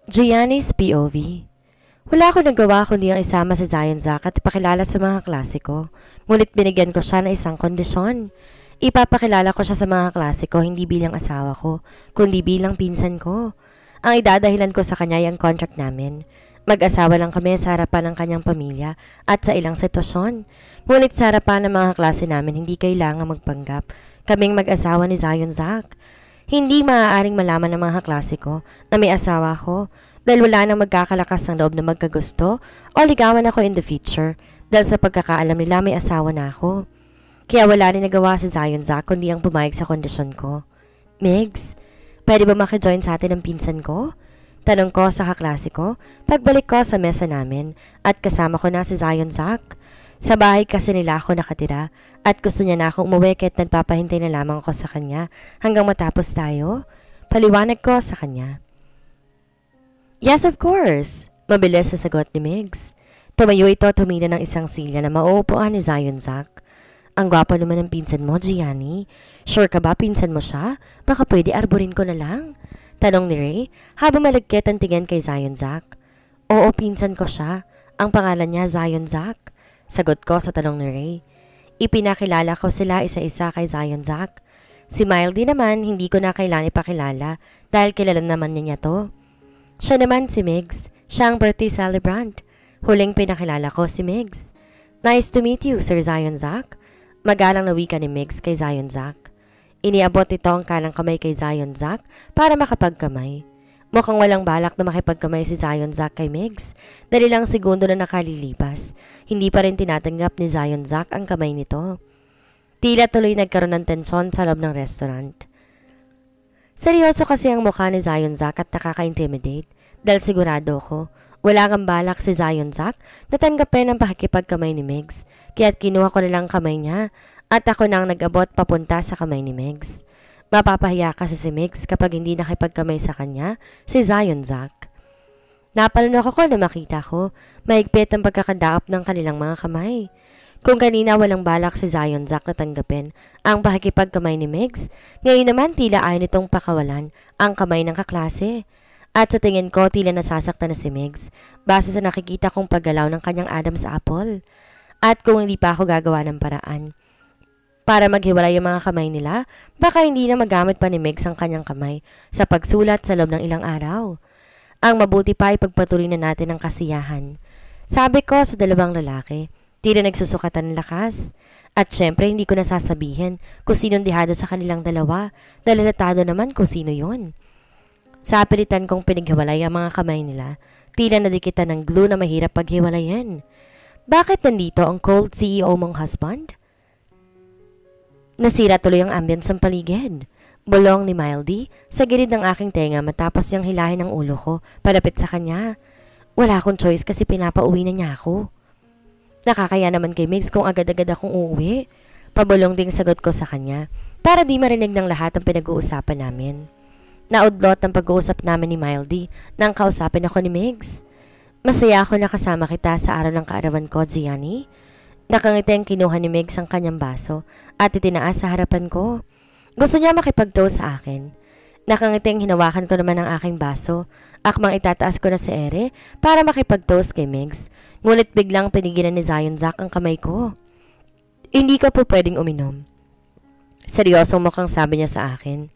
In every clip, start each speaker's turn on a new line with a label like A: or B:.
A: Gianni's POV. Wala akong nagawa kundi ang isama si Zion Zach at ipakilala sa mga klase ko. Ngunit binigyan ko siya ng isang kondisyon. Ipapakilala ko siya sa mga klase ko hindi bilang asawa ko, kundi bilang pinsan ko. Ang idadahilan ko sa kanya ay ang contract namin. Mag-asawa lang kami sa harapan ng kanyang pamilya at sa ilang sitwasyon. Ngunit sa harapan ng mga klase namin hindi kailangan magpanggap kaming mag-asawa ni Zion Zach. Hindi maaaring malaman ng mga klase ko na may asawa ko dahil wala nang magkakalakas ng loob na magkagusto o ligawan ako in the future dahil sa pagkakaalam nila may asawa na ako. Kaya wala rin nagawa si Zion Zach kundi ang pumayag sa kondisyon ko. Migs, pwede ba makijoin sa atin ang pinsan ko? Tanong ko sa kaklase ko pagbalik ko sa mesa namin at kasama ko na si Zion Zach. Sa bahay kasi nila ako nakatira at gusto niya na akong umuwi kahit nagpapahintay na lamang ako sa kanya hanggang matapos tayo. Paliwanag ko sa kanya. Yes, of course. Mabilis sa sagot ni Migs. Tumayo ito tumina ng isang silya na mauupuan ni Zion Zach. Ang gwapo naman ng pinsan mo, Gianni. Sure ka ba pinsan mo siya? Baka pwede arborin ko na lang. Tanong ni Ray habang malagkit ang tingin kay Zion Zach. Oo, pinsan ko siya. Ang pangalan niya Zion Zach. Sagot ko sa tanong ni Ray. Ipinakilala ko sila isa-isa kay Zion Zach. Si Mildy naman hindi ko na kailangan ipakilala dahil kilala naman niya to. Siya naman si Migs. Siya ang birthday celebrant. Huling pinakilala ko si Migs. Nice to meet you, Sir Zion Zach. Magalang na wika ni Migs kay Zion Zach. Iniabot ito ang kalang kamay kay Zion Zach para makapagkamay. Mukhang walang balak na makipagkamay si Zion Zach kay Migs. Dali lang segundo na nakalilipas. Hindi pa rin tinatanggap ni Zion Zach ang kamay nito. Tila tuloy nagkaroon ng tensyon sa loob ng restaurant. Seryoso kasi ang mukha ni Zion Zach at nakaka-intimidate dahil sigurado ko wala kang balak si Zion Zach na tanggapin ang pakikipagkamay ni Migs. Kaya't kinuha ko na lang kamay niya at ako nang nag-abot papunta sa kamay ni Migs. Mapapahiya kasi si Migs kapag hindi nakipagkamay sa kanya si Zion Zach. Napalunok ako na makita ko mahigpit ang pagkakadaop ng kanilang mga kamay. Kung kanina walang balak si Zion Zach na tanggapin ang pakikipagkamay ni Migs, ngayon naman tila ayaw nitong pakawalan ang kamay ng kaklase. At sa tingin ko tila nasasaktan na si Migs base sa nakikita kong paggalaw ng kanyang Adam's apple. At kung hindi pa ako gagawa ng paraan para maghiwalay yung mga kamay nila, baka hindi na magamit pa ni Migs ang kanyang kamay sa pagsulat sa loob ng ilang araw. Ang mabuti pa ay pagpatuloy na natin ang kasiyahan. Sabi ko sa dalawang lalaki, tila nagsusukatan ng lakas. At syempre hindi ko nasasabihin kung sinong dihado sa kanilang dalawa, dahil halatado naman kung sino yon. Sa pilitan kong pinaghiwalay ang mga kamay nila, tila nadikitan ng glue na mahirap paghiwalayan. Bakit nandito ang cold CEO mong husband? Nasira tuloy ang ambience ng paligid. Bulong ni Mildy sa gilid ng aking tenga matapos niyang hilahin ang ulo ko palapit sa kanya. Wala akong choice kasi pinapauwi na niya ako. Nakakaya naman kay Migs kung agad-agad akong uuwi. Pabulong ding sagot ko sa kanya para di marinig ng lahat ang pinag-uusapan namin. Naudlot ang pag-uusap namin ni Mildy nang kausapin ako ni Migs. Masaya ako na kasama kita sa araw ng kaarawan ko, Gianni. Nakangiteng kinuha ni Migs ang kanyang baso at itinaas sa harapan ko. Gusto niya makipag-toast sa akin. Nakangiteng hinawakan ko naman ang aking baso. Akmang itataas ko na si Ere para makipag-toast kay Migs. Ngunit biglang pinigilan ni Zion Zach ang kamay ko. Hindi ka po pwedeng uminom. Seryosong mukhang sabi niya sa akin.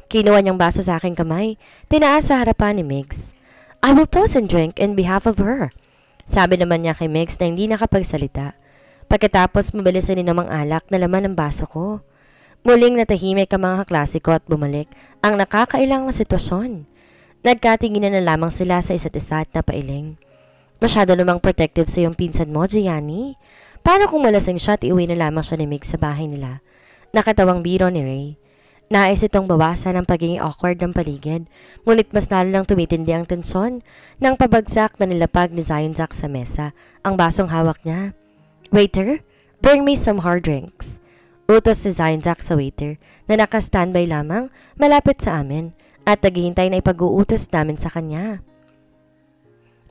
A: Kinuha niyang baso sa aking kamay. Tinaas sa harapan ni Migs. I will toast and drink in behalf of her. Sabi naman niya kay Migs na hindi nakapagsalita. Pagkatapos mabilis na ninom ang alak na laman ng baso ko. Muling natahimik ang mga kaklase ko at bumalik ang nakakailang na sitwasyon. Nagkatinginan na lamang sila sa isa't isa at napailing. Masyado namang protective sa iyong pinsan mo, Gianni. Paano kung malasing siya at iuwi na lamang siya ni Migs sa bahay nila? Nakatawang biro ni Ray. Nais itong bawasan ang pagiging awkward ng paligid, ngunit mas lalo lang tumitindi ang tensyon nang pabagsak na nilapag ni Zion Zach sa mesa ang basong hawak niya. Waiter, bring me some hard drinks. Utos ni Zion Zach sa waiter na naka-standby lamang malapit sa amin at naghihintay na ipag-uutos namin sa kanya.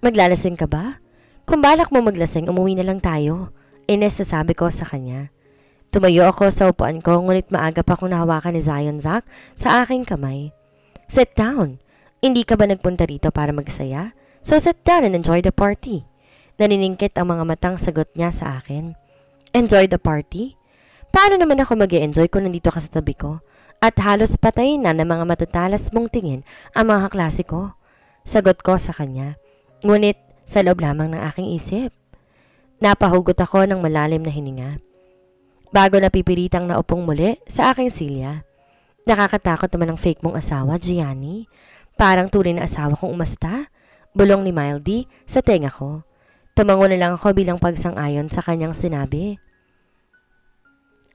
A: Maglalasing ka ba? Kung balak mo maglasing, umuwi na lang tayo. Ines na sabi ko sa kanya. Tumayo ako sa upuan ko ngunit maaga pa akong nahawakan ni Zion Zach sa aking kamay. Sit down. Hindi ka ba nagpunta rito para magsaya? So sit down and enjoy the party. Naniningkit ang mga matang sagot niya sa akin. Enjoy the party? Paano naman ako mag-e-enjoy kung nandito ka sa tabi ko? At halos patayin na ng mga matatalas mong tingin ang mga kaklase ko. Sagot ko sa kanya. Ngunit sa loob lamang ng aking isip. Napahugot ako ng malalim na hininga. Bago napipilitang naupong muli sa aking silya. Nakakatakot naman ang fake mong asawa, Gianni. Parang tunay na asawa kong umasta. Bulong ni Mildy sa tenga ko. Tumango na lang ako bilang pagsang-ayon sa kanyang sinabi.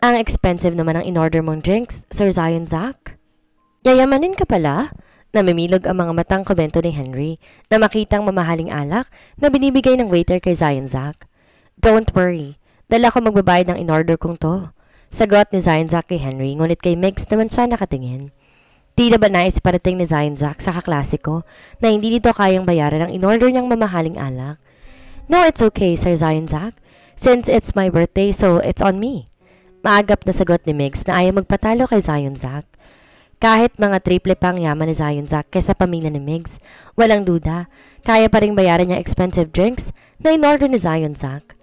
A: Ang expensive naman ang in-order mong drinks, Sir Zion Zach. Yayamanin ka pala? Namimilog ang mga matang komento ni Henry na makitang mamahaling alak na binibigay ng waiter kay Zion Zach. Don't worry, dala ko magbabayad ng in-order kong to. Sagot ni Zion Zach kay Henry, ngunit kay Megs naman siya nakatingin. Di na ba nais parating ni Zion Zach sa kaklase ko na hindi dito kayang bayaran ang in-order niyang mamahaling alak? No, it's okay, Sir Zion Zach. Since it's my birthday, so it's on me. Maagap na sagot ni Megs na ayaw magpatalo kay Zion Zach. Kahit mga triple pang yaman ni Zion Zach kaysa pamilya ni Megs, walang duda, kaya pa rin bayaran niya expensive drinks na in-order ni Zion Zach.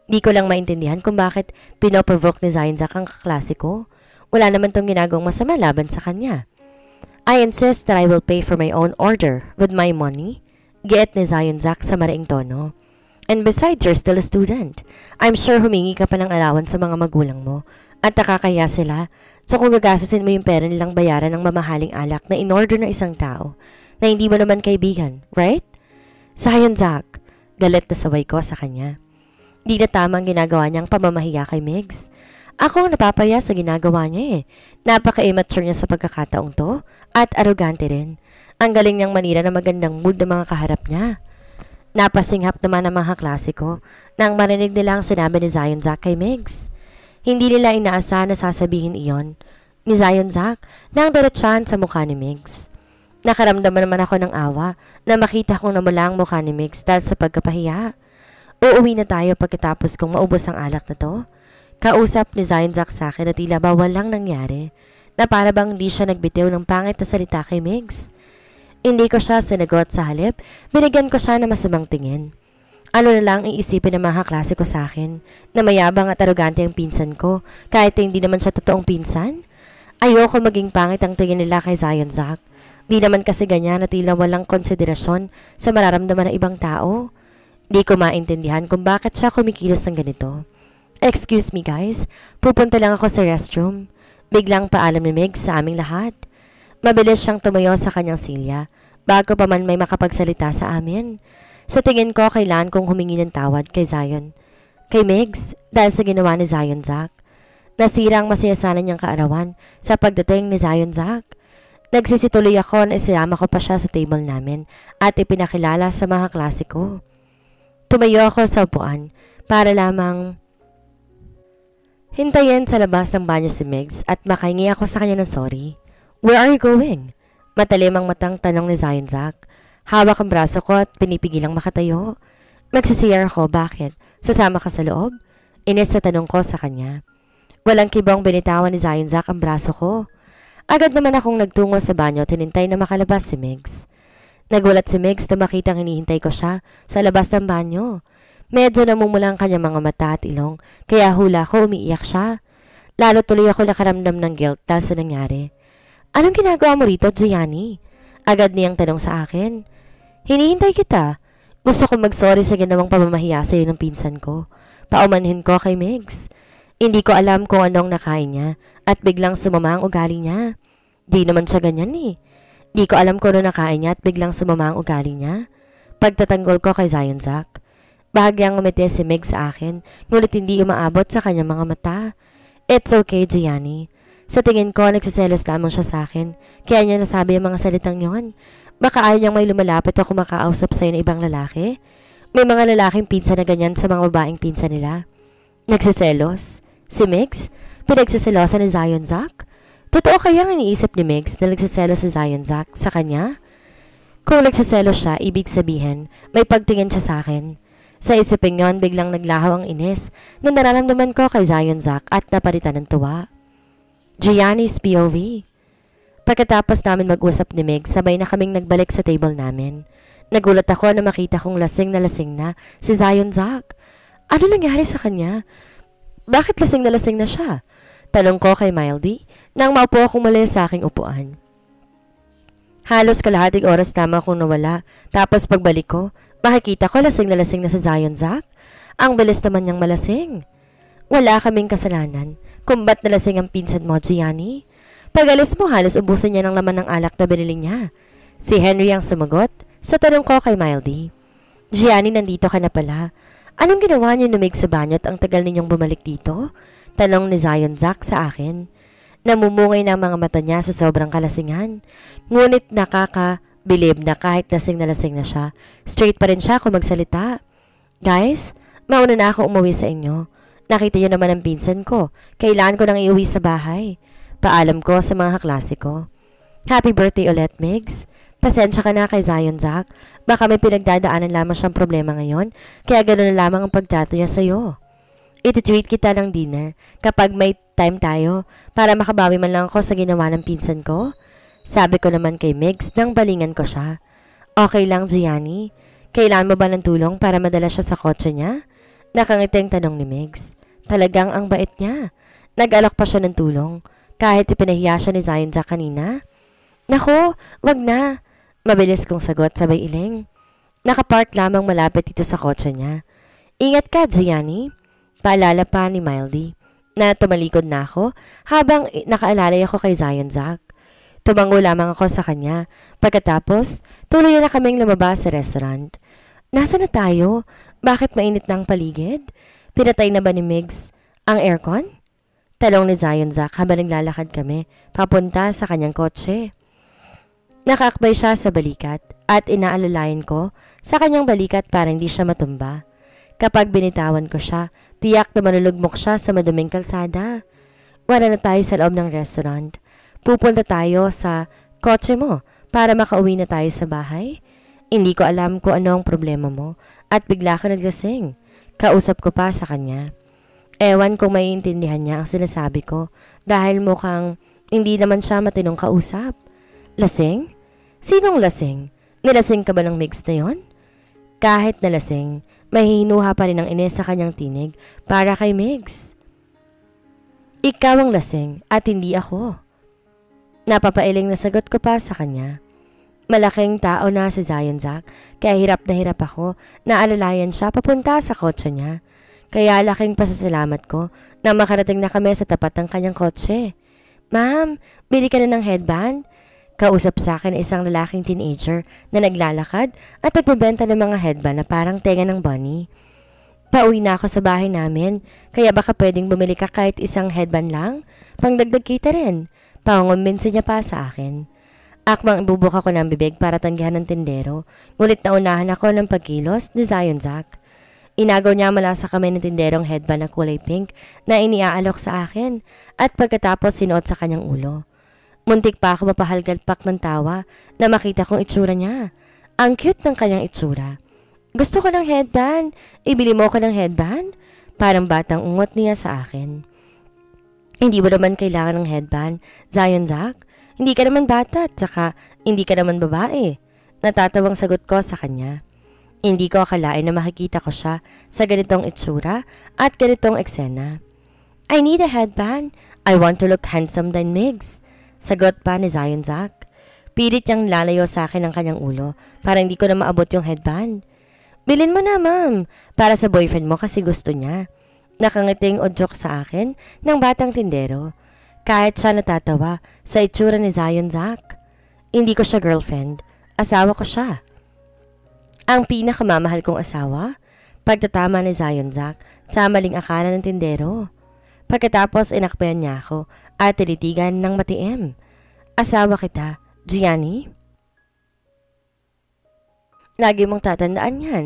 A: Di ko lang maintindihan kung bakit pinoprovoke ni Zion Zach ang kaklase ko. Wala naman tong ginagawang masama laban sa kanya. I insist that I will pay for my own order with my money. Giit ni Zion Zach sa maraing tono. And besides, you're still a student. I'm sure humingi ka pa ng allowance sa mga magulang mo at nakakaya sila. So kung gagastusin mo yung pera nilang bayaran ng mamahaling alak na in-order ng isang tao na hindi mo naman kaibigan, right? Zion Zach, galit na saway ko sa kanya. Di na tama ang ginagawa niyang pamamahiya kay Megs. Ako ang napapaya sa ginagawa niya eh. Napaka-immature niya sa pagkakataong to at arrogante rin. Ang galing niyang manira ng magandang mood ng mga kaharap niya. Napasinghap naman ang mga klase ko nang marinig nila ang sinabi ni Zion Zach kay Megs. Hindi nila inaasahan na sasabihin iyon ni Zion Zach nang diretsyahan sa mukha ni Megs. Nakaramdaman naman ako ng awa na makita kong namula ang mukha ni Megs dahil sa pagkapahiya. Uuwi na tayo pagkatapos kong maubos ang alak na to. Kausap ni Zion Zach sa akin na tila ba walang nangyari na para bang hindi siya nagbitiw ng pangit na salita kay Megs. Hindi ko siya sinagot sa halip, binigyan ko siya ng masamang tingin. Ano na lang iisipin ng mga klase ko sa akin na mayabang at arogante ang pinsan ko kahit hindi naman siya totoong pinsan? Ayoko maging pangit ang tingin nila kay Zion Zach. Di naman kasi ganyan na tila walang konsiderasyon sa mararamdaman ng ibang tao. Di ko maintindihan kung bakit siya kumikilos ng ganito. Excuse me guys, pupunta lang ako sa restroom. Biglang paalam ni Meg sa aming lahat. Mabilis siyang tumayo sa kanyang silya bago pa man may makapagsalita sa amin. Sa tingin ko, kailangan kong humingi ng tawad kay Zion. Kay Megs dahil sa ginawa ni Zion Zach. Nasira ang masaya sana niyang kaarawan sa pagdating ni Zion Zach. Nagsisituloy ako na isama ko pa siya sa table namin at ipinakilala sa mga klase ko. Tumayo ako sa upuan para lamang hintayin sa labas ng banyo si Megs at makahingi ako sa kanya ng sorry. Where are you going? Matalim ang matang tanong ni Zion Zach. Hawak ang braso ko at pinipigilang makatayo. Magsisiyar ako, bakit? Sasama ka sa loob? Inis na tanong ko sa kanya. Walang kibong binitawan ni Zion Zach ang braso ko. Agad naman akong nagtungo sa banyo at hinintay na makalabas si Megs. Nagulat si Megs na makitang hinihintay ko siya sa labas ng banyo. Medyo namumula ang kanyang mga mata at ilong, kaya hula ko umiiyak siya. Lalo tuloy ako nakaramdam ng guilt dahil sa nangyari. Anong ginagawa mo rito, Gianni? Agad niyang tanong sa akin. Hinihintay kita. Gusto ko mag-sorry sa ginawang pamamahiya sa iyo ng pinsan ko. Paumanhin ko kay Megs. Hindi ko alam kung anong nakain niya at biglang sumama ang ugali niya. Di naman siya ganyan eh. Di ko alam kung ano nakain niya at biglang sumama ang ugali niya. Pagtatanggol ko kay Zion Zach. Bahagyang umiti si Meg sa akin, ngunit hindi umaabot sa kanyang mga mata. It's okay, Gianni. Sa tingin ko, nagsiselos lamang siya sa akin, kaya niya nasabi ang mga salitang yon. Baka ayaw niyang may lumalapit o kumakausap sa'yo ng ibang lalaki. May mga lalaking pinsan na ganyan sa mga babaeng pinsan nila. Nagsiselos? Si Megs? Pinagsiselosan ni Zion Zach? Totoo kaya ang iniisip ni Megs na nagsiselos si Zion Zach sa kanya? Kung nagsiselos siya, ibig sabihin, may pagtingin siya sa akin. Sa isipin yon, biglang naglahaw ang inis na nararamdaman ko kay Zion Zach at napalitan ng tuwa. Gianni's POV. Pagkatapos namin mag-usap ni Meg, sabay na kaming nagbalik sa table namin. Nagulat ako na makita kong lasing na si Zion Zack. Ano nangyari sa kanya? Bakit lasing na siya? Tanong ko kay Mildy nang maupo akong muli sa aking upuan. Halos kalahating oras tama akong nawala. Tapos pagbalik ko, makikita ko lasing na si Zion Zack. Ang bilis naman niyang malasing. Wala kaming kasalanan kung ba't nalasing ang pinsan mo, Gianni. Pag-alis mo, halos ubusan niya ng laman ng alak na binili niya. Si Henry ang sumagot sa tanong ko kay Mildy. Gianni, nandito ka na pala. Anong ginawa niyo numig sa banyo at ang tagal ninyong bumalik dito? Tanong ni Zion Zack sa akin. Namumungay na ang mga mata niya sa sobrang kalasingan. Ngunit nakakabilib na kahit lasing na siya, straight pa rin siya kung magsalita. Guys, mauna na ako umuwi sa inyo. Nakita niyo naman ang pinsan ko. Kailangan ko nang iuwi sa bahay. Paalam ko sa mga kaklase ko. Happy birthday ulit, Migs. Pasensya ka na kay Zion Zack. Baka may pinagdadaanan lamang siyang problema ngayon, kaya gano'n na lamang ang pagtato niya sa'yo. Iti-treat kita ng dinner kapag may time tayo para makabawi man lang ako sa ginawa ng pinsan ko. Sabi ko naman kay Migs nang balingan ko siya. Okay lang, Gianni. Kailangan mo ba ng tulong para madala siya sa kotse niya? Nakangiting tanong ni Migs. Talagang ang bait niya. Nag-alok pa siya ng tulong. Kahit ipinahiya siya ni Zion Zack kanina. Nako, wag na. Mabilis kong sagot sabay iling. Nakapark lamang malapit dito sa kotse niya. Ingat ka, Gianni. Paalala pa ni Mildy na tumalikod na ako habang nakaalalay ako kay Zion Zack. Tumango lamang ako sa kanya. Pagkatapos, tuloy na kaming lumabas sa restaurant. Nasaan na tayo? Bakit mainit na ang paligid? Pinatay na ba ni Migs ang aircon? Talong ni Zion Zack habang naglalakad kami papunta sa kanyang kotse. Nakaakbay siya sa balikat at inaalalayan ko sa kanyang balikat para hindi siya matumba. Kapag binitawan ko siya, tiyak na manulugmok siya sa maduming kalsada. Wala na tayo sa loob ng restaurant. Pupunta tayo sa kotse mo para makauwi na tayo sa bahay. Hindi ko alam kung ano ang problema mo at bigla ka naglasing. Kausap ko pa sa kanya. Ewan kung maiintindihan niya ang sinasabi ko dahil mukhang hindi naman siya matinong kausap. Lasing? Sinong lasing? Nilasing ka ba ng Migs na yon? Kahit nalasing, mahihinuha pa rin ang ines sa kanyang tinig para kay Migs. Ikaw ang lasing at hindi ako. Napapailing na sagot ko pa sa kanya. Malaking tao na si Zion Zack kaya hirap ako na alalayan siya papunta sa kotse niya. Kaya laking pasasalamat ko na makarating na kami sa tapat ng kanyang kotse. Ma'am, bili ka na ng headband? Kausap sa akin isang lalaking teenager na naglalakad at nagbebenta ng mga headband na parang tenga ng bunny. Pauwi na ako sa bahay namin, kaya baka pwedeng bumili ka kahit isang headband lang? Pangdagdag kita rin. Pangungumbinsi niya pa sa akin. Akmang ibubuka ko ng bibig para tanggihan ng tindero, ngunit naunahan ako ng pagkilos ni Zion Zack. Inagaw niya mula sa kamay ng tinderong headband na kulay pink na iniaalok sa akin at pagkatapos sinuot sa kanyang ulo. Muntik pa ako mapahalgalpak ng tawa na makita kong itsura niya. Ang cute ng kanyang itsura. Gusto ko ng headband. Ibili mo ko ng headband? Parang batang ungot niya sa akin. Hindi mo naman kailangan ng headband, Zion Zack. Hindi ka naman bata at saka hindi ka naman babae. Natatawang sagot ko sa kanya. Hindi ko akalain na makikita ko siya sa ganitong itsura at ganitong eksena. I need a headband. I want to look handsome than Migs. Sagot pa ni Zion Zack. Pilit niyang lalayo sa akin ang kanyang ulo para hindi ko na maabot yung headband. Bilin mo na, ma'am, para sa boyfriend mo kasi gusto niya. Nakangiting udyok sa akin ng batang tindero. Kahit siya natatawa sa itsura ni Zion Zack. Hindi ko siya girlfriend. Asawa ko siya. Ang pinakamamahal kong asawa? Pagtatama ni Zion Zack sa maling akala ng tindero. Pagkatapos inakbayan niya ako at tinitigan ng matiim. Asawa kita, Gianni? Lagi mong tatandaan yan.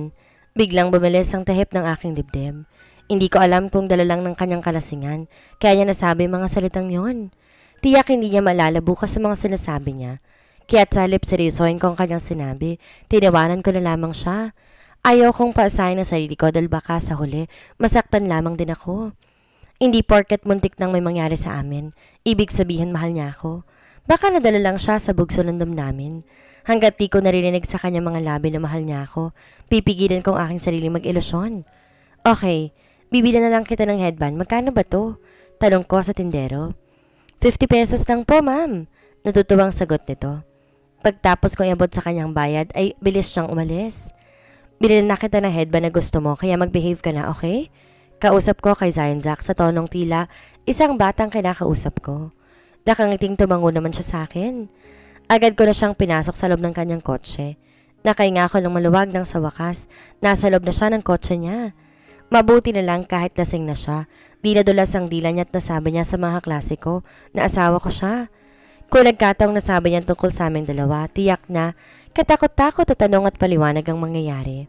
A: Biglang bumilis ang tahip ng aking dibdib. Hindi ko alam kung dala lang ng kanyang kalasingan, kaya niya nasabi mga salitang yon. Tiyak hindi niya maalala bukas sa mga sinasabi niya. Kaya't sa halip seryosohin ko ang kanyang sinabi, tinawanan ko na lamang siya. Ayaw kong paasahin ang sarili ko dahil baka sa huli, masaktan lamang din ako. Hindi porket muntik nang may mangyari sa amin, ibig sabihin mahal niya ako. Baka nadala lang siya sa bugso ng damdamin. Hanggat di ko naririnig sa kanya mga labi na mahal niya ako, pipigilan kong aking sarili mag-ilusyon. Okay, bibili na lang kita ng headband. Magkano ba to? Tanong ko sa tindero. 50 pesos lang po, ma'am. Natutuwang sagot nito. Pagtapos kong iabot sa kanyang bayad ay bilis siyang umalis. Bilhin na kita ng headband na gusto mo kaya mag-behave ka na, okay? Kausap ko kay Zion Jack sa tonong tila isang batang kinakausap ko. Nakangiting tumango naman siya sa akin. Agad ko na siyang pinasok sa loob ng kanyang kotse. Nakahinga ako ng maluwag nang sa wakas. Nasa loob na siya ng kotse niya. Mabuti na lang kahit lasing na siya. Di nadulas ang dila niya at nasabi niya sa mga klase ko na asawa ko siya. Kung nagkataong nasabi niya tungkol sa aming dalawa, tiyak na katakot-takot at tanong at paliwanag ang mangyayari.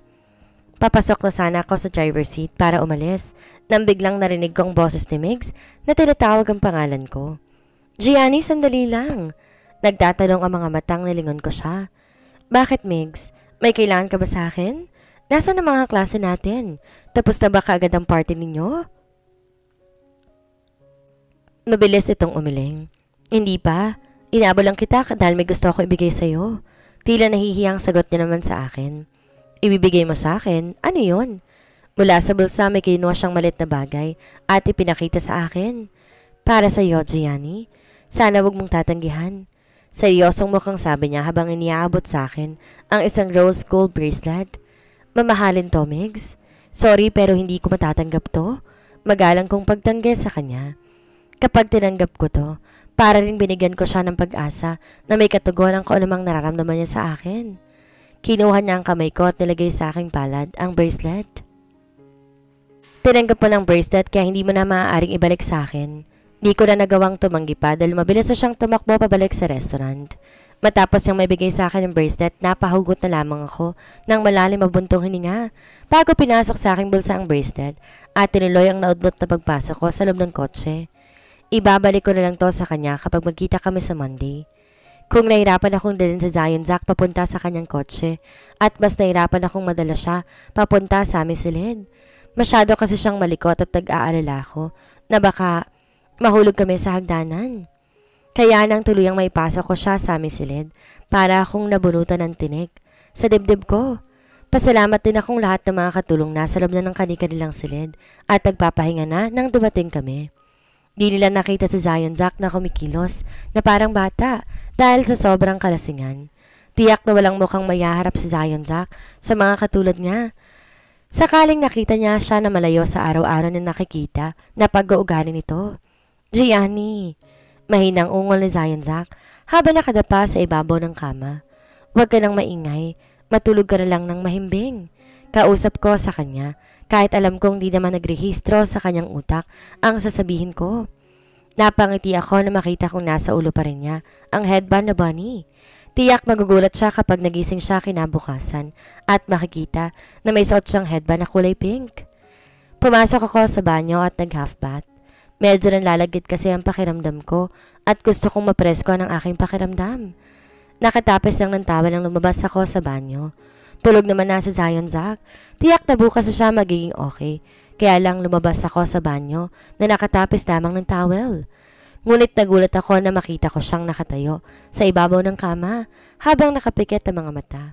A: Papasok na sana ako sa driver's seat para umalis nang biglang narinig ko ang boses ni Migs na tinatawag ang pangalan ko. Gianni, sandali lang. Nagtatanong ang mga matang nilingon ko siya. Bakit, Migs? May kailangan ka ba sa akin? Nasaan ang mga klase natin? Tapos na ba kaagad ang party ninyo? Mabilis itong umiling. Hindi pa. Inabol lang kita dahil may gusto ako ibigay sa'yo. Tila nahihiyang sagot niya naman sa akin. Ibibigay mo sa akin? Ano yun? Mula sa bulsa may kinuha siyang malit na bagay at ipinakita sa akin. Para sa iyo, Gianni. Sana wag mong tatanggihan. Seryosong mukhang sabi niya habang iniaabot sa akin ang isang rose gold bracelet. Mamahalin to, Migs. Sorry pero hindi ko matatanggap to. Magalang kong pagtanggi sa kanya. Kapag tinanggap ko to, para rin binigyan ko siya ng pag-asa na may katugunan kung anumang nararamdaman niya sa akin. Kinuha niya ang kamay ko at nilagay sa aking palad ang bracelet. Tinanggap mo ng bracelet kaya hindi mo na maaaring ibalik sa akin. Di ko na nagawang tumanggi pa dahil mabilis na siyang tumakbo pabalik sa restaurant. Matapos niyang may bigay sa akin ng bracelet, napahugot na lamang ako ng malalim mabuntong hininga bago pinasok sa aking bulsa ang bracelet at tinuloy ang naudlot na pagpasok ko sa loob ng kotse. Ibabalik ko na lang to sa kanya kapag magkita kami sa Monday. Kung nahirapan akong dalhin sa Zion Jack papunta sa kanyang kotse at mas nahirapan akong madala siya papunta sa aming silid. Masyado kasi siyang malikot at nag-aalala ko na baka mahulog kami sa hagdanan. Kaya nang tuluyang may pasok ko siya sa aming silid para akong nabunutan ng tinik sa dibdib ko. Pasalamat din akong lahat ng mga katulong nasa loob na ng kanilang silid at nagpapahinga na nang dumating kami. Di nila nakita si Zion Jack na kumikilos na parang bata dahil sa sobrang kalasingan. Tiyak na walang mukhang mayaharap si Zion Jack sa mga katulad niya. Sakaling nakita niya siya na malayo sa araw-araw na nakikita na pag-uugali nito. Gianni, mahinang ungol ni Zion Jack habang nakadapa sa ibabaw ng kama. Huwag ka nang maingay, matulog ka na lang ng mahimbing. Kausap ko sa kanya. Kahit alam kong di naman nagrehistro sa kanyang utak ang sasabihin ko. Napangiti ako na makita kong nasa ulo pa rin niya ang headband na bunny. Tiyak magugulat siya kapag nagising siya kinabukasan at makikita na may suot siyang headband na kulay pink. Pumasok ako sa banyo at nag-half bath. Medyo nanlalagit kasi ang pakiramdam ko at gusto kong mapresko ng aking pakiramdam. Nakatapos lang ng tawel nang lumabas ako sa banyo. Tulog naman na si Zion Jack. Tiyak na bukas na siya magiging okay. Kaya lang lumabas ako sa banyo na nakatapis lamang ng towel. Ngunit nagulat ako na makita ko siyang nakatayo sa ibabaw ng kama habang nakapikit ang mga mata.